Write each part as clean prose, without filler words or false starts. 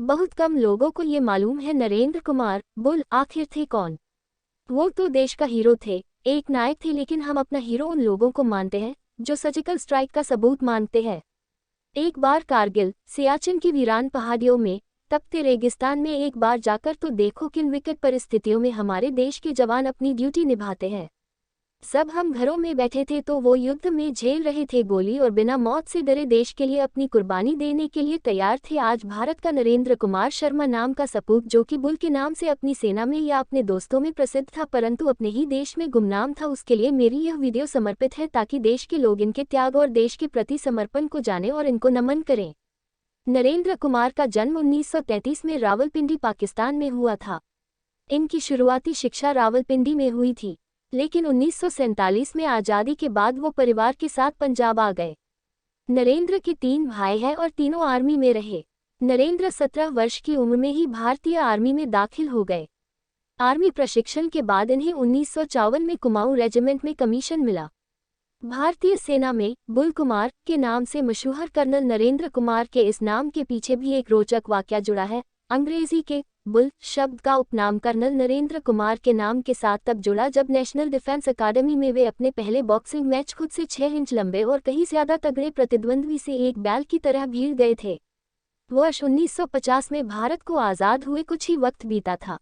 बहुत कम लोगों को ये मालूम है नरेंद्र कुमार बुल आखिर थे कौन। वो तो देश का हीरो थे, एक नायक थे, लेकिन हम अपना हीरो उन लोगों को मानते हैं जो सर्जिकल स्ट्राइक का सबूत मानते हैं। एक बार कारगिल, सियाचिन की वीरान पहाड़ियों में, तपते रेगिस्तान में एक बार जाकर तो देखो किन विकट परिस्थितियों में हमारे देश के जवान अपनी ड्यूटी निभाते हैं। सब हम घरों में बैठे थे तो वो युद्ध में झेल रहे थे गोली और बिना मौत से डरे देश के लिए अपनी कुर्बानी देने के लिए तैयार थे। आज भारत का नरेंद्र कुमार शर्मा नाम का सपूत, जो कि बुल के नाम से अपनी सेना में या अपने दोस्तों में प्रसिद्ध था परंतु अपने ही देश में गुमनाम था, उसके लिए मेरी यह वीडियो समर्पित है ताकि देश के लोग इनके त्याग और देश के प्रति समर्पण को जाने और इनको नमन करें। नरेंद्र कुमार का जन्म 1933 में रावलपिंडी, पाकिस्तान में हुआ था। इनकी शुरुआती शिक्षा रावलपिंडी में हुई थी, लेकिन 1947 में आज़ादी के बाद वो परिवार के साथ पंजाब आ गए। नरेंद्र के 3 भाई हैं और तीनों आर्मी में रहे। नरेंद्र 17 वर्ष की उम्र में ही भारतीय आर्मी में दाखिल हो गए। आर्मी प्रशिक्षण के बाद इन्हें 1954 में कुमाऊं रेजिमेंट में कमीशन मिला। भारतीय सेना में बुल कुमार के नाम से मशहूर कर्नल नरेंद्र कुमार के इस नाम के पीछे भी एक रोचक वाकया जुड़ा है। अंग्रेजी के बुल शब्द का उपनाम कर्नल नरेंद्र कुमार के नाम के साथ तब जुड़ा जब नेशनल डिफेंस अकादमी में वे अपने पहले बॉक्सिंग मैच खुद से 6 इंच लंबे और कहीं ज्यादा तगड़े प्रतिद्वंद्वी से एक बैल की तरह भीड़ गए थे। वर्ष 1950 में भारत को आज़ाद हुए कुछ ही वक्त बीता था।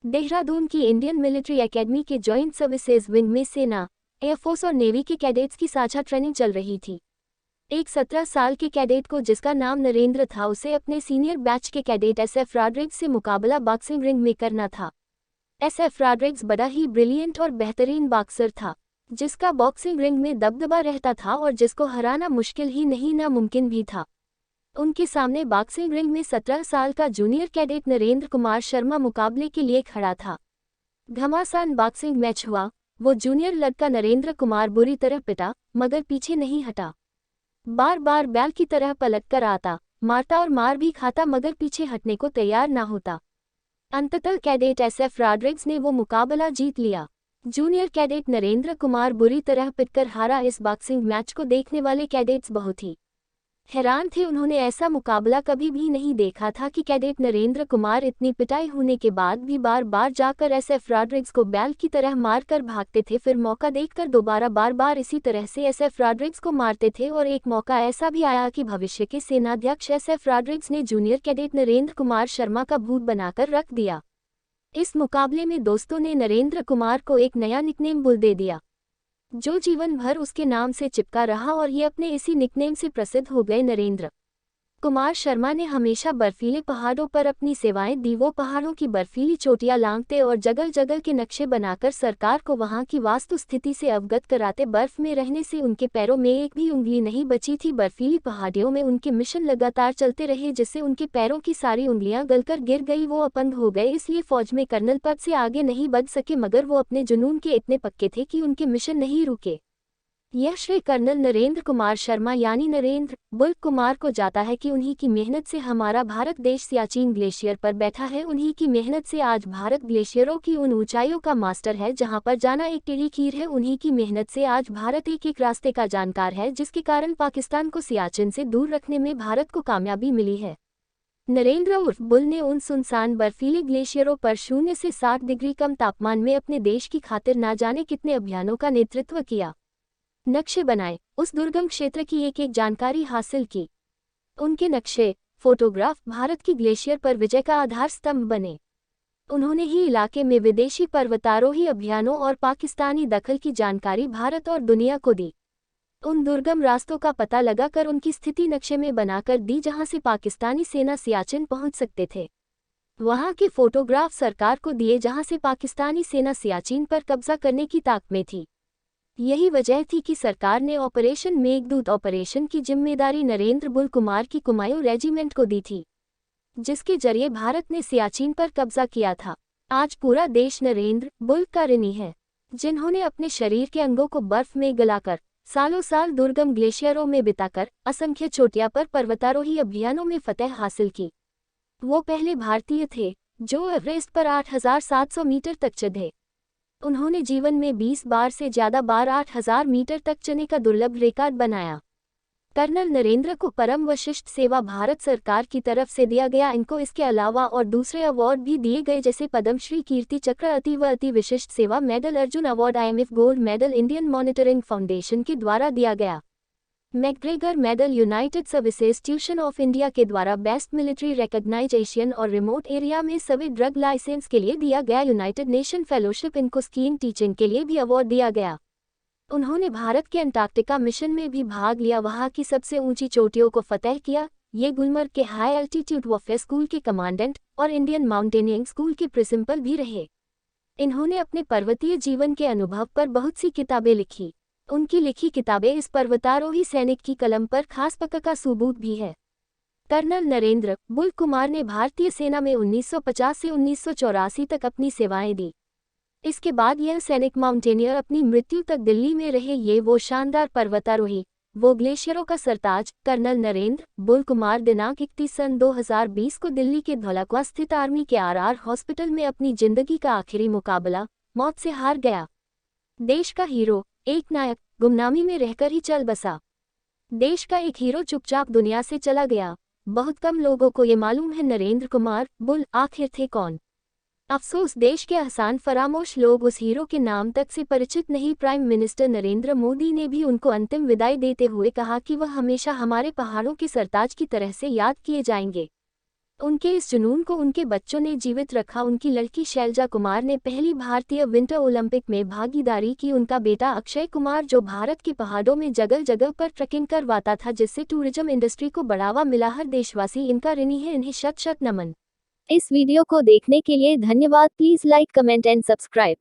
देहरादून की इंडियन मिलिट्री एकेडमी के जॉइंट सर्विसेज विंग में सेना, एयरफोर्स और नेवी के कैडेट्स की साझा ट्रेनिंग चल रही थी। एक 17 साल के कैडेट को, जिसका नाम नरेंद्र था, उसे अपने सीनियर बैच के कैडेट SF रॉड्रिग्स से मुकाबला बॉक्सिंग रिंग में करना था। SF रॉड्रिग्स बड़ा ही ब्रिलियंट और बेहतरीन बॉक्सर था, जिसका बॉक्सिंग रिंग में दबदबा रहता था और जिसको हराना मुश्किल ही नहीं नामुमकिन भी था। उनके सामने बॉक्सिंग रिंग में 17 साल का जूनियर कैडेट नरेंद्र कुमार शर्मा मुकाबले के लिए खड़ा था। घमासान बॉक्सिंग मैच हुआ। वो जूनियर लड़का नरेंद्र कुमार बुरी तरह पिटा, मगर पीछे नहीं हटा। बार बार बैल की तरह पलट कर आता, मारता और मार भी खाता, मगर पीछे हटने को तैयार ना होता। अंततः कैडेट SF रॉड्रिग्स ने वो मुकाबला जीत लिया। जूनियर कैडेट नरेंद्र कुमार बुरी तरह पिटकर हारा। इस बॉक्सिंग मैच को देखने वाले कैडेट्स बहुत ही हैरान थे। उन्होंने ऐसा मुकाबला कभी भी नहीं देखा था कि कैडेट नरेंद्र कुमार इतनी पिटाई होने के बाद भी बार बार जाकर SF रॉड्रिग्स को बैल की तरह मार कर भागते थे, फिर मौका देखकर दोबारा बार बार इसी तरह से SF रॉड्रिग्स को मारते थे। और एक मौका ऐसा भी आया कि भविष्य के सेनाध्यक्ष SF रॉड्रिग्स ने जूनियर कैडेट नरेंद्र कुमार शर्मा का भूत बनाकर रख दिया। इस मुकाबले में दोस्तों ने नरेंद्र कुमार को एक नया निकनेम बुल दे दिया, जो जीवन भर उसके नाम से चिपका रहा और ये अपने इसी निकनेम से प्रसिद्ध हो गए। नरेंद्र कुमार शर्मा ने हमेशा बर्फीले पहाड़ों पर अपनी सेवाएं दी। वो पहाड़ों की बर्फीली चोटियां लांघते और जगह जगह के नक्शे बनाकर सरकार को वहां की वास्तु स्थिति से अवगत कराते। बर्फ में रहने से उनके पैरों में एक भी उंगली नहीं बची थी। बर्फीली पहाड़ियों में उनके मिशन लगातार चलते रहे, जिससे उनके पैरों की सारी उंगलियां गलकर गिर गई। वो अपंग हो गए, इसलिए फौज में कर्नल पद से आगे नहीं बढ़ सके, मगर वो अपने जुनून के इतने पक्के थे कि उनके मिशन नहीं रुके। यह श्रेय कर्नल नरेंद्र कुमार शर्मा यानी नरेंद्र बुल कुमार को जाता है कि उन्हीं की मेहनत से हमारा भारत देश सियाचिन ग्लेशियर पर बैठा है। उन्हीं की मेहनत से आज भारत ग्लेशियरों की उन ऊंचाइयों का मास्टर है जहां पर जाना एक टेढ़ी खीर है। उन्हीं की मेहनत से आज भारत एक एक रास्ते का जानकार है, जिसके कारण पाकिस्तान को सियाचिन से दूर रखने में भारत को कामयाबी मिली है। नरेंद्र उर्फ बुल ने उन सुनसान बर्फीले ग्लेशियरों पर 0 से 60 डिग्री कम तापमान में अपने देश की खातिर ना जाने कितने अभियानों का नेतृत्व किया, नक्शे बनाए, उस दुर्गम क्षेत्र की एक एक जानकारी हासिल की। उनके नक्शे, फोटोग्राफ भारत की ग्लेशियर पर विजय का आधार स्तंभ बने। उन्होंने ही इलाके में विदेशी पर्वतारोही अभियानों और पाकिस्तानी दखल की जानकारी भारत और दुनिया को दी। उन दुर्गम रास्तों का पता लगाकर उनकी स्थिति नक्शे में बनाकर दी जहां से पाकिस्तानी सेना सियाचिन पहुंच सकते थे। वहां के फोटोग्राफ सरकार को दिए जहां से पाकिस्तानी सेना सियाचिन पर कब्जा करने की ताक में थी। यही वजह थी कि सरकार ने ऑपरेशन मेघदूत ऑपरेशन की जिम्मेदारी नरेंद्र बुल कुमार की कुमाऊं रेजिमेंट को दी थी, जिसके जरिए भारत ने सियाचिन पर कब्जा किया था। आज पूरा देश नरेंद्र बुल का ऋणी है, जिन्होंने अपने शरीर के अंगों को बर्फ में गलाकर, सालों साल दुर्गम ग्लेशियरों में बिताकर, असंख्य चोटियां पर पर्वतारोही अभियानों में फतह हासिल की। वो पहले भारतीय थे जो एवरेस्ट पर 8,700 मीटर तक चढ़े। उन्होंने जीवन में 20 बार से ज्यादा बार 8,000 मीटर तक चढ़ने का दुर्लभ रिकॉर्ड बनाया। कर्नल नरेंद्र को परम विशिष्ट सेवा भारत सरकार की तरफ से दिया गया। इनको इसके अलावा और दूसरे अवार्ड भी दिए गए जैसे पद्मश्री, कीर्ति चक्र, अति विशिष्ट सेवा medal, Arjun award, IMF gold medal, Indian monitoring foundation के द्वारा दिया गया। McGregor medal United services tuition of India के द्वारा बेस्ट मिलिट्री रिकॉग्नाइजेशन और रिमोट एरिया में सभी ड्रग लाइसेंस के लिए दिया गया। यूनाइटेड नेशन फेलोशिप, इनको स्कीइंग टीचिंग के लिए भी अवार्ड दिया गया। उन्होंने भारत के अंटार्कटिका मिशन में भी भाग लिया, वहां की सबसे ऊंची चोटियों को फतेह किया। ये गुलमर्ग के हाई एल्टीट्यूड वॉरफेयर स्कूल के कमांडेंट और इंडियन माउंटेनियरिंग स्कूल के प्रिंसिपल भी रहे। इन्होंने अपने पर्वतीय जीवन के अनुभव पर बहुत सी किताबें लिखी। उनकी लिखी किताबें इस पर्वतारोही सैनिक की कलम पर खास पक्का का सबूत भी है। कर्नल नरेंद्र बुल कुमार ने भारतीय सेना में 1950 से 1984 तक अपनी सेवाएं दी। इसके बाद यह सैनिक माउंटेनियर अपनी मृत्यु तक दिल्ली में रहे। ये वो शानदार पर्वतारोही, वो ग्लेशियरों का सरताज कर्नल नरेंद्र बुल कुमार दिनांक 31/2020 को दिल्ली के धौलाकुआं स्थित आर्मी के RR हॉस्पिटल में अपनी जिंदगी का आखिरी मुकाबला मौत से हार गया। देश का हीरो, एक नायक गुमनामी में रहकर ही चल बसा। देश का एक हीरो चुपचाप दुनिया से चला गया। बहुत कम लोगों को ये मालूम है नरेंद्र कुमार बुल आखिर थे कौन। अफसोस, देश के आसान फरामोश लोग उस हीरो के नाम तक से परिचित नहीं। प्राइम मिनिस्टर नरेंद्र मोदी ने भी उनको अंतिम विदाई देते हुए कहा कि वह हमेशा हमारे पहाड़ों के सरताज की तरह से याद किए जाएंगे। उनके इस जुनून को उनके बच्चों ने जीवित रखा। उनकी लड़की शैलजा कुमार ने पहली भारतीय विंटर ओलंपिक में भागीदारी की। उनका बेटा अक्षय कुमार जो भारत के पहाड़ों में जगह जगह पर ट्रैकिंग करवाता था, जिससे टूरिज्म इंडस्ट्री को बढ़ावा मिला। हर देशवासी इनका ऋणी है। इन्हें शत शत नमन। इस वीडियो को देखने के लिए धन्यवाद। Please like, comment and subscribe.